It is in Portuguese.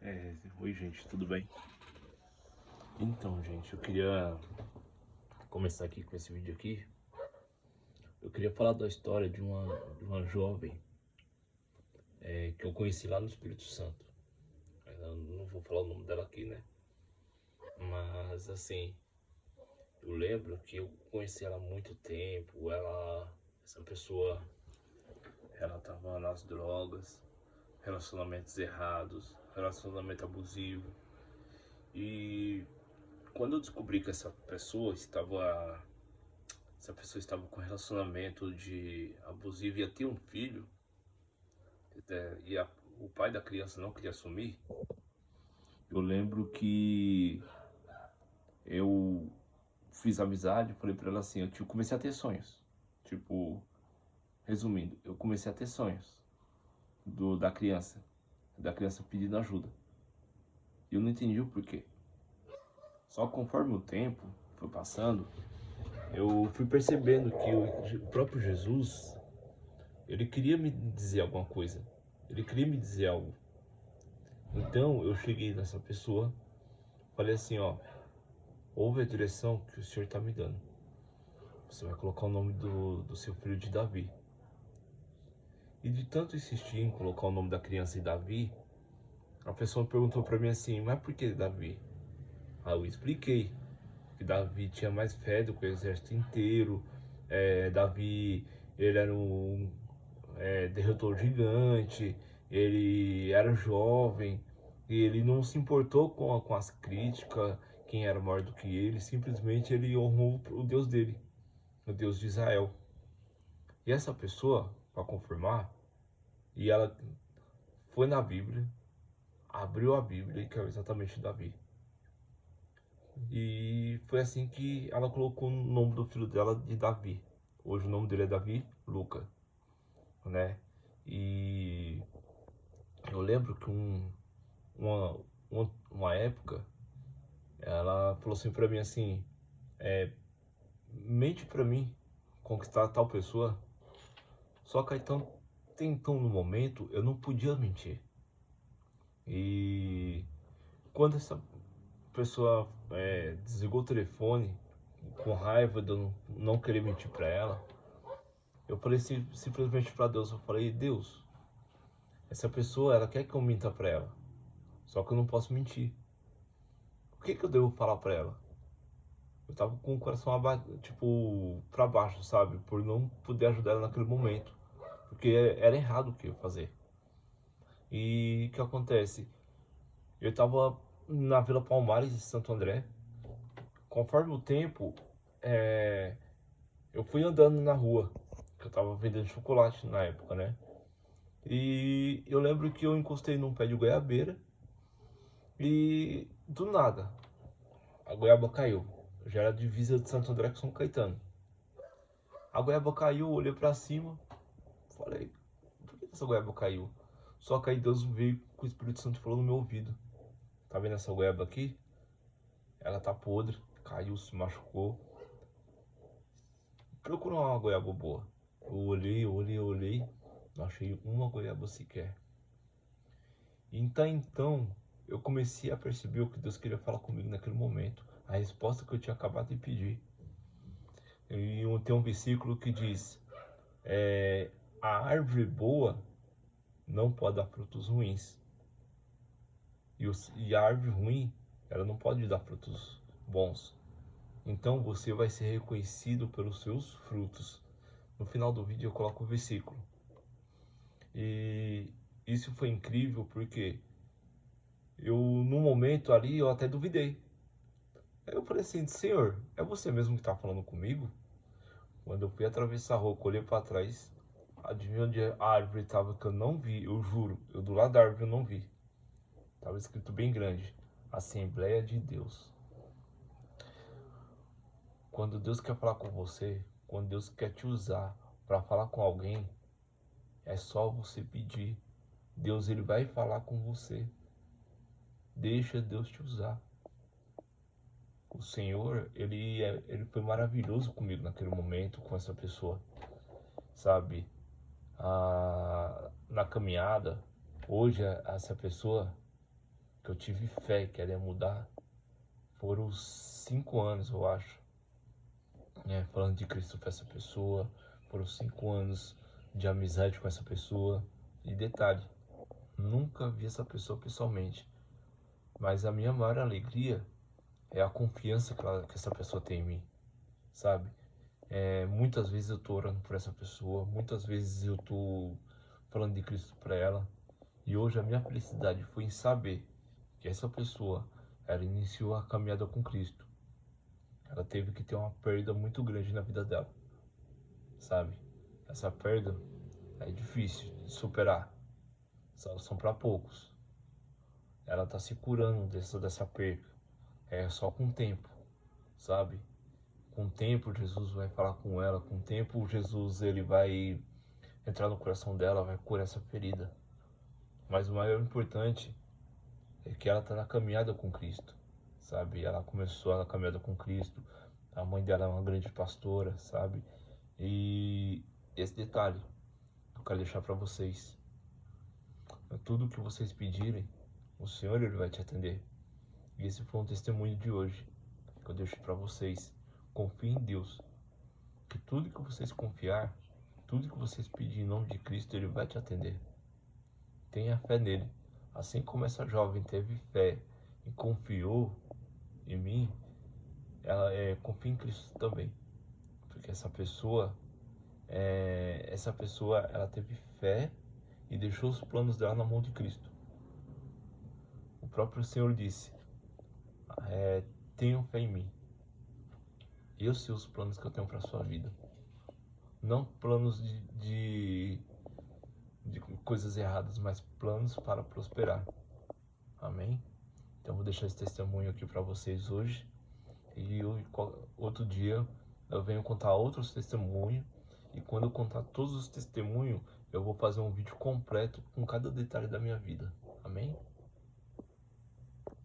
Oi gente, tudo bem? Então, gente, eu queria começar aqui com esse vídeo aqui. Eu queria falar da história de uma jovem que eu conheci lá no Espírito Santo. Eu não vou falar o nome dela aqui, né? Mas, assim, eu lembro que eu conheci ela há muito tempo. Essa pessoa, ela tava nas drogas, relacionamentos errados, relacionamento abusivo. E quando eu descobri que essa pessoa estava com relacionamento de abusivo e ia ter um filho, o pai da criança não queria assumir. Eu lembro que eu fiz amizade, falei pra ela assim, comecei a ter sonhos. Tipo, resumindo, eu comecei a ter sonhos da criança pedindo ajuda. E eu não entendi o porquê. Só conforme o tempo foi passando, eu fui percebendo que o próprio Jesus, ele queria me dizer alguma coisa. Ele queria me dizer algo. Então eu cheguei nessa pessoa, falei assim, ó, ouve a direção que o Senhor está me dando. Você vai colocar o nome do seu filho de Davi. E de tanto insistir em colocar o nome da criança em Davi, a pessoa perguntou para mim assim, mas por que Davi? Aí eu expliquei que Davi tinha mais fé do que o exército inteiro. Davi, ele era um derrotou gigante, ele era jovem, e ele não se importou com as críticas, quem era maior do que ele, simplesmente ele honrou o Deus dele, o Deus de Israel. E essa pessoa, para confirmar, e ela foi na Bíblia, abriu a Bíblia e caiu exatamente Davi. E foi assim que ela colocou o nome do filho dela de Davi. Hoje o nome dele é Davi Luca, né? E eu lembro que uma, uma época, ela falou assim pra mim assim, mente pra mim conquistar tal pessoa. Só que então no momento eu não podia mentir. E quando essa pessoa desligou o telefone com raiva de eu não querer mentir pra ela, eu falei simplesmente pra Deus, eu falei, Deus, essa pessoa ela quer que eu minta pra ela, só que eu não posso mentir. O que eu devo falar pra ela? Eu tava com o coração tipo, pra baixo, sabe? Por não poder ajudar ela naquele momento. Porque era errado o que eu ia fazer. E o que acontece? Eu tava na Vila Palmares de Santo André. Conforme o tempo, é, eu fui andando na rua. Que eu tava vendendo chocolate na época, né? E eu lembro que eu encostei num pé de goiabeira. E do nada, a goiaba caiu. Já era divisa de Santo André com São Caetano. A goiaba caiu, eu olhei pra cima, falei, por que essa goiaba caiu? Só que aí Deus veio com o Espírito Santo e falou no meu ouvido. Tá vendo essa goiaba aqui? Ela tá podre, caiu, se machucou. Procura uma goiaba boa. Eu olhei, não achei uma goiaba sequer. Então, eu comecei a perceber o que Deus queria falar comigo naquele momento. A resposta que eu tinha acabado de pedir. E tem um versículo que diz, a árvore boa não pode dar frutos ruins. E a árvore ruim, ela não pode dar frutos bons. Então você vai ser reconhecido pelos seus frutos. No final do vídeo eu coloco o versículo. E isso foi incrível porque no momento ali, eu até duvidei. Aí eu falei assim, Senhor, é você mesmo que está falando comigo? Quando eu fui atravessar a rua, olhei para trás, adivinha onde a árvore estava que eu não vi, eu juro. Eu do lado da árvore eu não vi. Estava escrito bem grande, Assembleia de Deus. Quando Deus quer falar com você, quando Deus quer te usar para falar com alguém, é só você pedir. Deus ele vai falar com você. Deixa Deus te usar. O Senhor, ele foi maravilhoso comigo naquele momento, com essa pessoa, sabe? Na caminhada, hoje essa pessoa, que eu tive fé que ela ia mudar, foram 5 anos, eu acho, né, falando de Cristo para essa pessoa. Foram 5 anos de amizade com essa pessoa. E detalhe, nunca vi essa pessoa pessoalmente, mas a minha maior alegria é a confiança que essa pessoa tem em mim, sabe? Muitas vezes eu tô orando por essa pessoa, muitas vezes eu tô falando de Cristo para ela, e hoje a minha felicidade foi em saber que essa pessoa, ela iniciou a caminhada com Cristo. Ela teve que ter uma perda muito grande na vida dela, sabe? Essa perda é difícil de superar, são para poucos. Ela tá se curando dessa perca, é só com o tempo, sabe? Com o tempo Jesus vai falar com ela, com o tempo Jesus ele vai entrar no coração dela, vai curar essa ferida. Mas o maior importante é que ela está na caminhada com Cristo, sabe? Ela começou na caminhada com Cristo, a mãe dela é uma grande pastora, sabe? E esse detalhe eu quero deixar para vocês: tudo que vocês pedirem, o Senhor ele vai te atender. E esse foi um testemunho de hoje que eu deixo para vocês. Confie em Deus, que tudo que vocês confiar, tudo que vocês pedirem em nome de Cristo, ele vai te atender. Tenha fé nele. Assim como essa jovem teve fé e confiou em mim, ela confia em Cristo também. Porque essa pessoa, ela teve fé e deixou os planos dela na mão de Cristo. O próprio Senhor disse: tenham fé em mim. Eu sei os planos que eu tenho para sua vida. Não planos de coisas erradas, mas planos para prosperar. Amém? Então vou deixar esse testemunho aqui para vocês hoje. E outro dia eu venho contar outros testemunhos. E quando eu contar todos os testemunhos, eu vou fazer um vídeo completo com cada detalhe da minha vida. Amém?